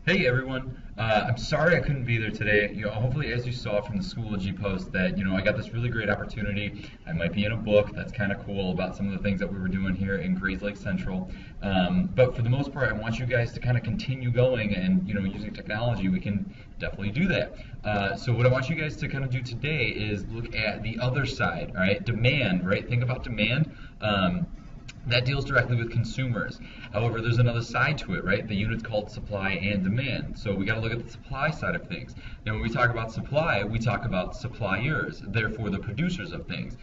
Hey everyone, I'm sorry I couldn't be there today. Hopefully, as you saw from the Schoology post, that I got this really great opportunity. I might be in a book. That's kind of cool about some of the things that we were doing here in Grayslake Central. But for the most part, I want you guys to kind of continue going, and using technology, we can definitely do that. So what I want you guys to kind of do today is look at the other side. All right, demand. Right, think about demand. That deals directly with consumers. However, there's another side to it, right? The unit's called supply and demand. So we got to look at the supply side of things. Now, when we talk about supply, we talk about suppliers, therefore the producers of things.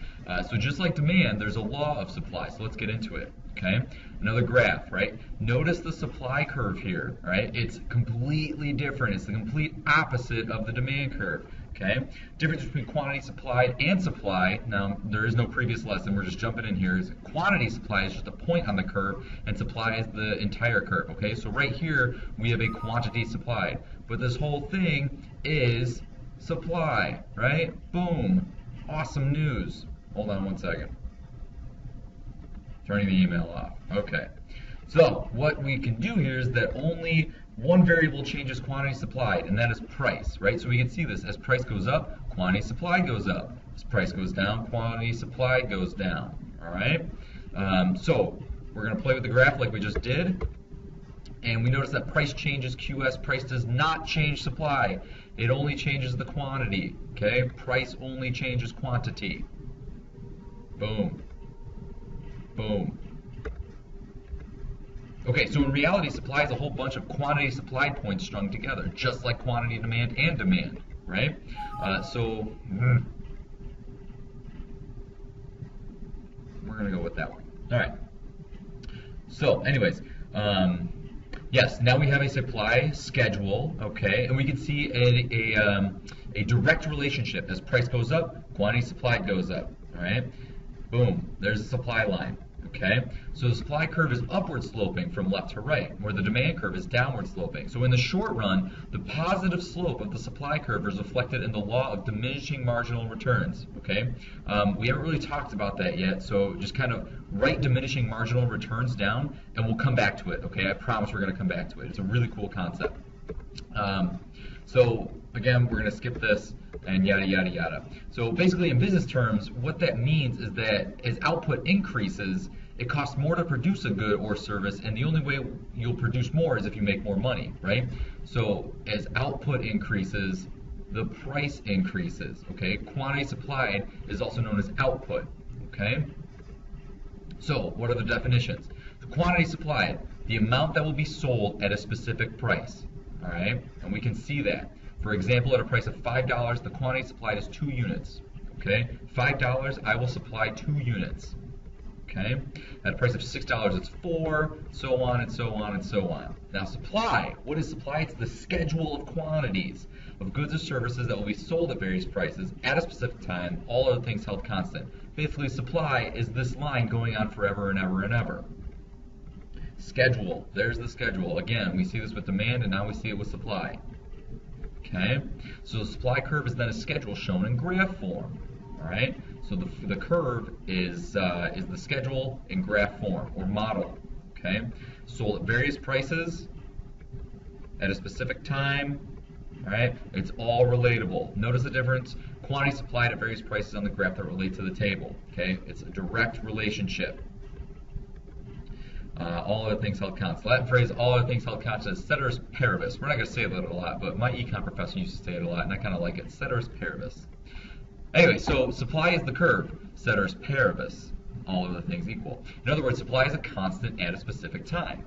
So just like demand, there's a law of supply. So let's get into it, okay? Another graph, right? Notice the supply curve here, right? It's completely different. It's the complete opposite of the demand curve. Okay, difference between quantity supplied and supply. Now, there is no previous lesson. We're just jumping in here. Is quantity supply is just a point on the curve, and supply is the entire curve. Okay, so right here we have a quantity supplied, but this whole thing is supply, right? Boom, awesome news. Hold on one second. Turning the email off. Okay. So what we can do here is that only one variable changes quantity supplied, and that is price, right? So we can see this. As price goes up, quantity supplied goes up. As price goes down, quantity supplied goes down, all right? So we're going to play with the graph like we just did, and we notice that price changes QS. Price does not change supply. It only changes the quantity, okay? Price only changes quantity. Boom. Boom. Okay, so in reality, supply is a whole bunch of quantity supplied points strung together, just like quantity demand and demand, right? We're going to go with that one. All right. So, anyways, yes, now we have a supply schedule, okay, and we can see a direct relationship. As price goes up, quantity supplied goes up, all right? Boom, there's a supply line. Okay, so the supply curve is upward sloping from left to right, where the demand curve is downward sloping. So in the short run, the positive slope of the supply curve is reflected in the law of diminishing marginal returns. Okay, we haven't really talked about that yet, so just kind of write diminishing marginal returns down, and we'll come back to it. Okay, I promise we're going to come back to it. It's a really cool concept. So again, we're going to skip this and yada yada yada. So basically, in business terms, what that means is that as output increases, it costs more to produce a good or service, and the only way you'll produce more is if you make more money, right? So as output increases, the price increases, okay? Quantity supplied is also known as output, okay? So what are the definitions? The quantity supplied, the amount that will be sold at a specific price, all right? And we can see that. For example, at a price of $5, the quantity supplied is 2 units, okay? $5, I will supply 2 units. Okay? At a price of $6, it's 4, so on and so on and so on. Now supply, what is supply? It's the schedule of quantities of goods or services that will be sold at various prices at a specific time, all other things held constant. Basically, supply is this line going on forever and ever and ever. Schedule, there's the schedule. Again, we see this with demand, and now we see it with supply. Okay? So the supply curve is then a schedule shown in graph form. All right? So the curve is the schedule in graph form or model, okay? Sold at various prices at a specific time, all right? It's all relatable. Notice the difference. Quantity supplied at various prices on the graph that relate to the table, okay? It's a direct relationship. All other things held constant. Latin phrase, all other things held constant, ceteris paribus. We're not going to say that a lot, but my econ professor used to say it a lot, and I kind of like it. Ceteris paribus. Anyway, so supply is the curve, ceteris paribus, all other things equal. In other words, supply is a constant at a specific time.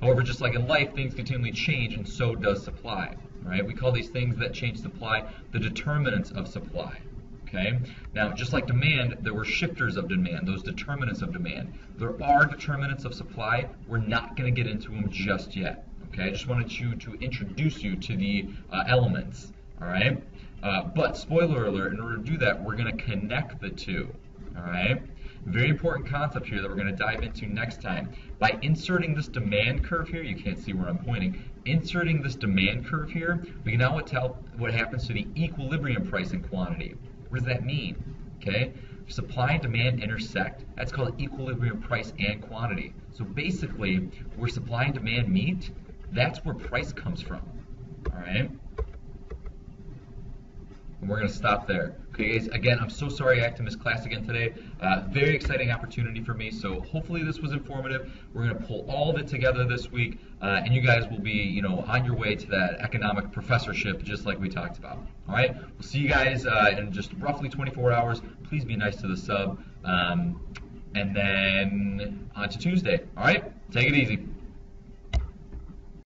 However, just like in life, things continually change, and so does supply. Right? We call these things that change supply the determinants of supply. Okay? Now, just like demand, there were shifters of demand, those determinants of demand. There are determinants of supply. We're not going to get into them just yet. Okay? I just wanted to introduce you to the elements. All right? But spoiler alert, in order to do that, we're going to connect the two, all right? Very important concept here that we're going to dive into next time. By inserting this demand curve here, you can't see where I'm pointing, inserting this demand curve here, we can now tell what happens to the equilibrium price and quantity. What does that mean? Okay? If supply and demand intersect, that's called equilibrium price and quantity. So basically, where supply and demand meet, That's where price comes from. All right? And we're going to stop there. Okay, guys, again, I'm so sorry I had to miss class again today. Very exciting opportunity for me, so hopefully this was informative. We're going to pull all of it together this week, and you guys will be, on your way to that economic professorship just like we talked about. All right, we'll see you guys in just roughly 24 hours. Please be nice to the sub, and then on to Tuesday. All right, take it easy.